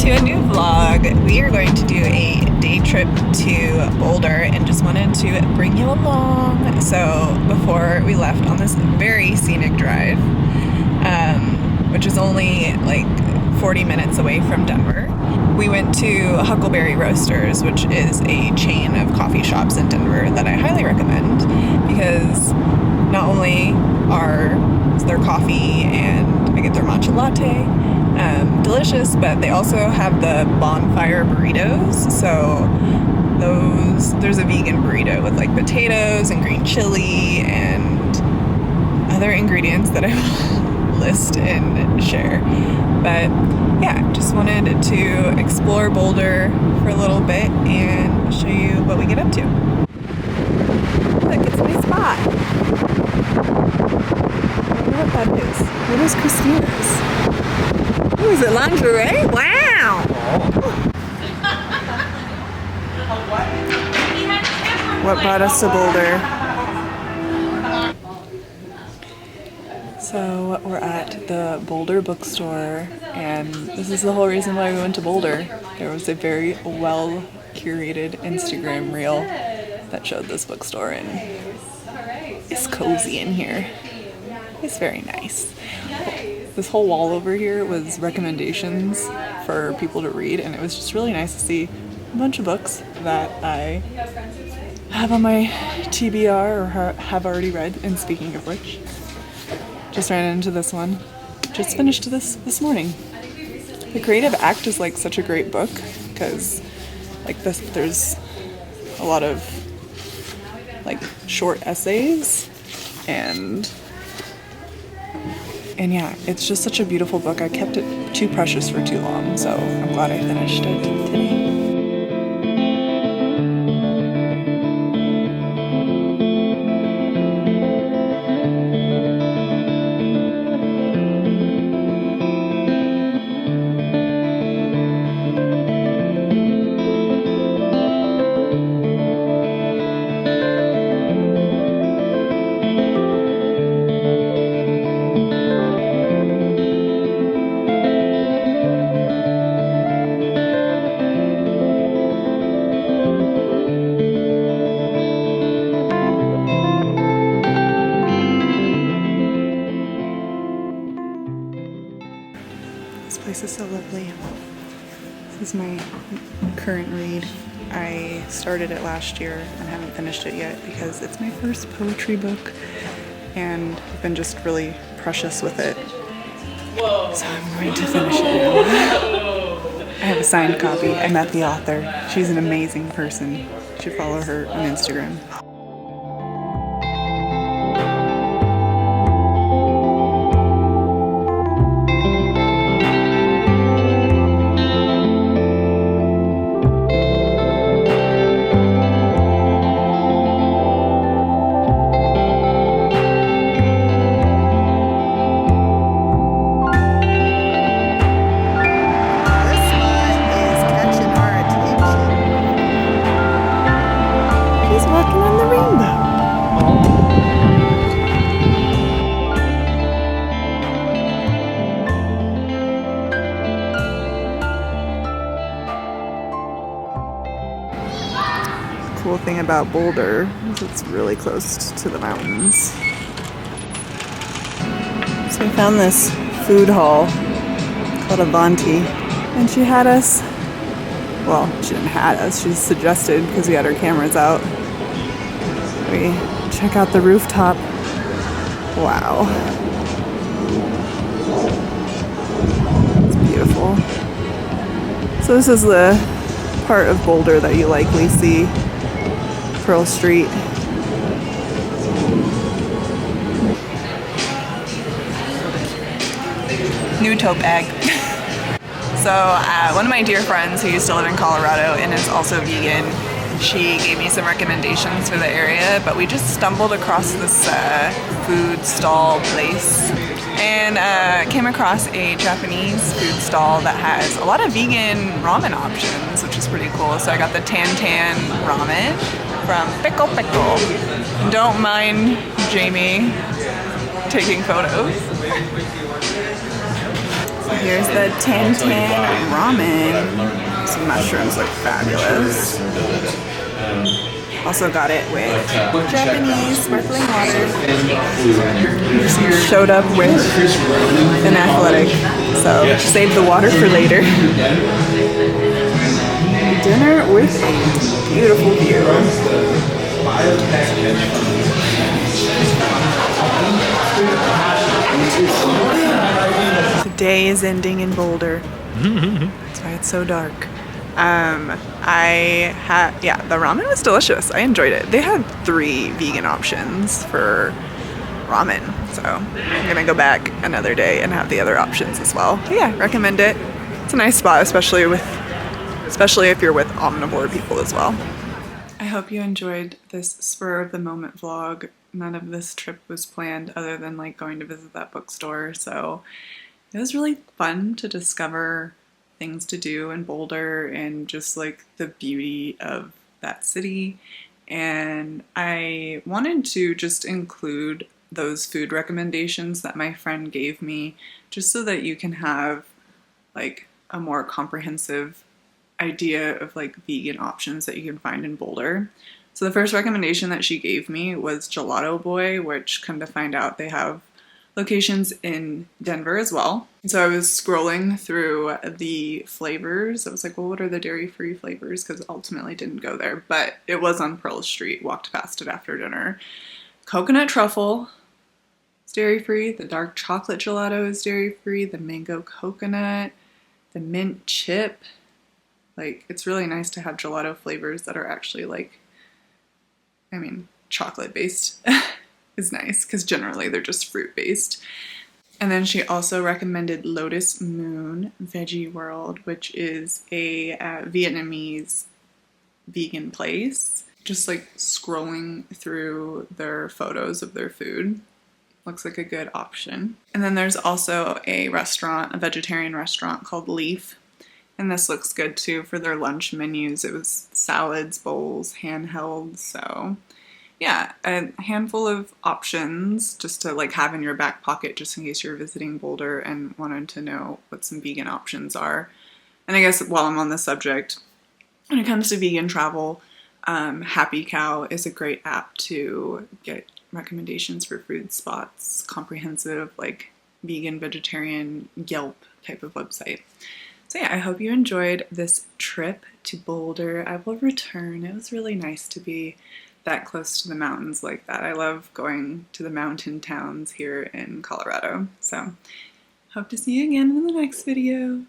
to a new vlog. We are going to do a day trip to Boulder and just wanted to bring you along. So before we left on this very scenic drive, which is only like 40 minutes away from Denver, we went to Huckleberry Roasters, which is a chain of coffee shops in Denver that I highly recommend because not only are their coffee and I get their matcha latte delicious, but they also have the bonfire burritos. So there's a vegan burrito with like potatoes and green chili and other ingredients that I will list and share. But yeah, just wanted to explore Boulder for a little bit and show you what we get up to. Look, it's my spot. I wonder what that is. What is Christina's? Oh, is it lingerie? Wow! What brought us to Boulder? So we're at the Boulder bookstore, and this is the whole reason why we went to Boulder. There was a very well curated Instagram reel that showed this bookstore, and it's cozy in here. It's very nice. This whole wall over here was recommendations for people to read, and it was just really nice to see a bunch of books that I have on my TBR or have already read. And speaking of which, just ran into this one. Just finished this morning. The Creative Act is like such a great book because like there's a lot of like short essays and yeah, it's just such a beautiful book. I kept it too precious for too long, so I'm glad I finished it today. This place is so lovely. This is my current read. I started it last year and haven't finished it yet because it's my first poetry book and I've been just really precious with it. So I'm going to finish it now. I have a signed copy. I met the author. She's an amazing person. You should follow her on Instagram. Cool thing about Boulder is it's really close to the mountains. So we found this food hall called Avanti, and she had us, well, she didn't had us, she suggested because we had our cameras out. We check out the rooftop. Wow. It's beautiful. So this is the part of Boulder that you likely see. Pearl Street. New tote bag. So one of my dear friends who used to live in Colorado and is also vegan, she gave me some recommendations for the area, but we just stumbled across this food stall place and came across a Japanese food stall that has a lot of vegan ramen options, which is pretty cool. So I got the Tan Tan ramen from Pickle Pickle. Don't mind Jamie taking photos. So here's the Tan Tan ramen. Some mushrooms look fabulous. Also got it with Japanese sparkling water. Showed up with an athletic, so save the water for later. Dinner with a beautiful view. The day is ending in Boulder. That's why it's so dark. The ramen was delicious. I enjoyed it. They had 3 vegan options for ramen, so I'm gonna go back another day and have the other options as well. But yeah, recommend it. It's a nice spot, especially if you're with omnivore people as well. I hope you enjoyed this spur of the moment vlog. None of this trip was planned other than like going to visit that bookstore, so it was really fun to discover things to do in Boulder and just like the beauty of that city. And I wanted to just include those food recommendations that my friend gave me just so that you can have like a more comprehensive idea of like vegan options that you can find in Boulder. So the first recommendation that she gave me was Gelato Boy, which come to find out they have locations in Denver as well. So I was scrolling through the flavors. I was like, well, what are the dairy-free flavors? Because ultimately didn't go there, but it was on Pearl Street. Walked past it after dinner. Coconut truffle is dairy-free. The dark chocolate gelato is dairy-free. The mango coconut, the mint chip. Like, it's really nice to have gelato flavors that are actually like, I mean, chocolate-based. Is nice because generally they're just fruit based. And then she also recommended Lotus Moon Veggie World, which is a Vietnamese vegan place. Just like scrolling through their photos of their food looks like a good option. And then there's also a restaurant, a vegetarian restaurant called Leaf, and this looks good too for their lunch menus. It was salads, bowls, handheld, so yeah, a handful of options just to like have in your back pocket just in case you're visiting Boulder and wanted to know what some vegan options are. And I guess while I'm on the subject, when it comes to vegan travel, Happy Cow is a great app to get recommendations for food spots, comprehensive like vegan, vegetarian, Yelp type of website. So yeah, I hope you enjoyed this trip to Boulder. I will return. It was really nice to be that close to the mountains like that. I love going to the mountain towns here in Colorado. So hope to see you again in the next video.